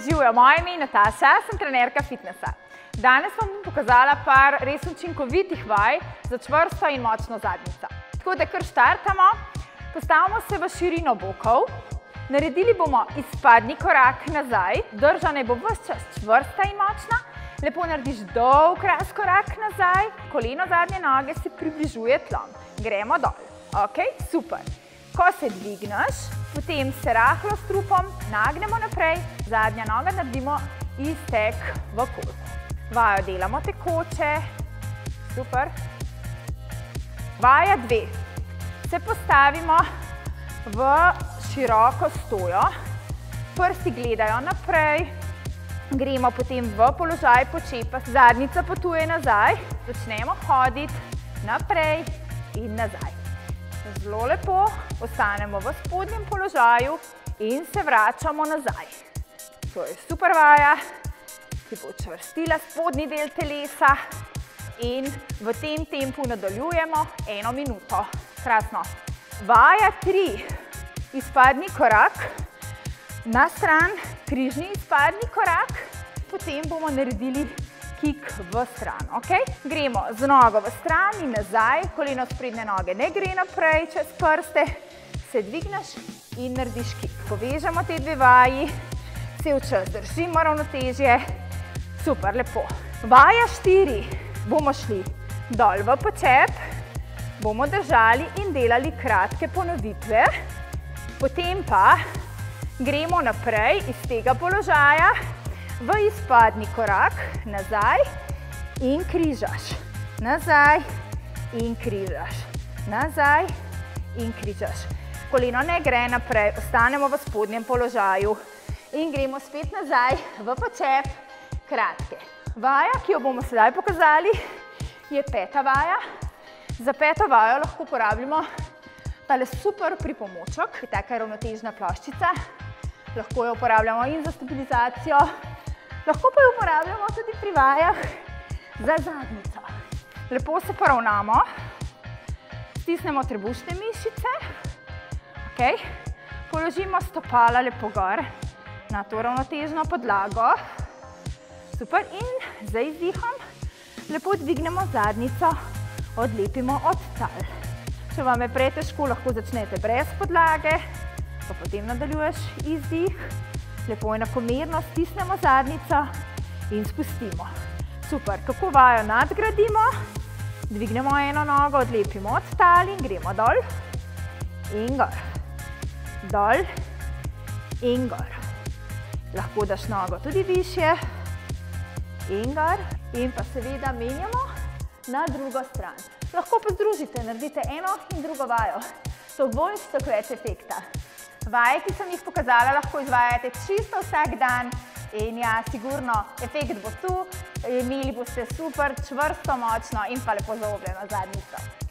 Živijo, moje ime je Nataša, sem trenerka fitnesa. Danes vam bom pokazala par res učinkovitih vaj za čvrsto in močno zadnjico. Tako da kar štartamo, postavimo se v širino bokov, naredili bomo izpadni korak nazaj, drža naj bo ves čas čvrsta in močna, lepo narediš dolg razkorak nazaj, koleno zadnje noge se približuje tlom. Gremo dol. Ok, super. Ko se dvigneš, potem se rahlo s trupom nagnemo naprej, zadnja noga naredimo iztek v kolko. Vajo delamo tekoče, super. Vaja 2. Se postavimo v široko stojo, prsti gledajo naprej, gremo potem v položaj počepa, zadnjica potuje nazaj, začnemo hoditi naprej in nazaj. Zelo lepo, ostanemo v spodnjem položaju in se vračamo nazaj. To je super vaja, ki bo čvrstila spodnji del telesa in v tem tempu nadaljujemo 1 minuto. Krasno. Vaja 3. Izpadni korak, na stran, križni izpadni korak, potem bomo naredili kik v stran, ok? Gremo z nogo v stran in nazaj, koleno sprednje noge ne gre naprej čez prste, se dvigneš in narediš kik. Povežemo te dve vaji, cel čas držimo ravnotežje, super, lepo. Vaja 4, bomo šli dol v počep, bomo držali in delali kratke ponovitve, potem pa gremo naprej iz tega položaja, v izpadni korak, nazaj in križaš, nazaj in križaš, nazaj in križaš. Koleno ne gre naprej, ostanemo v spodnjem položaju in gremo spet nazaj v počep, kratke. Vaja, ki jo bomo sedaj pokazali, je 5. vaja. Za 5. vajo lahko uporabimo tale super pripomoček, ki je taka ravnotežna ploščica. Lahko jo uporabljamo in za stabilizacijo, lahko pa jo uporabljamo tudi pri vajah za zadnjico. Lepo se poravnamo, stisnemo trebušne mišice, ok, položimo stopala lepo gor na to ravnotežno podlago, super, in z izdihom lepo dvignemo zadnjico, odlepimo od tal. Če vam je pretežko, lahko začnete brez podlage, pa potem nadaljuješ izdih. Lepo enakomerno stisnemo zadnjico in spustimo. Super, kako vajo nadgradimo? Dvignemo eno nogo, odlepimo od tal in gremo dol in gor. Dol in gor. Lahko daš nogo tudi višje in gor. In pa seveda menjamo na drugo stran. Lahko pa združite, naredite eno in drugo vajo. To bo toliko več efekta. Vaje, ki sem jih pokazala, lahko izvajate čisto vsak dan in ja, sigurno, efekt bo tu, imeli boste super, čvrsto, močno in pa lepo zaobljeno zadnjico.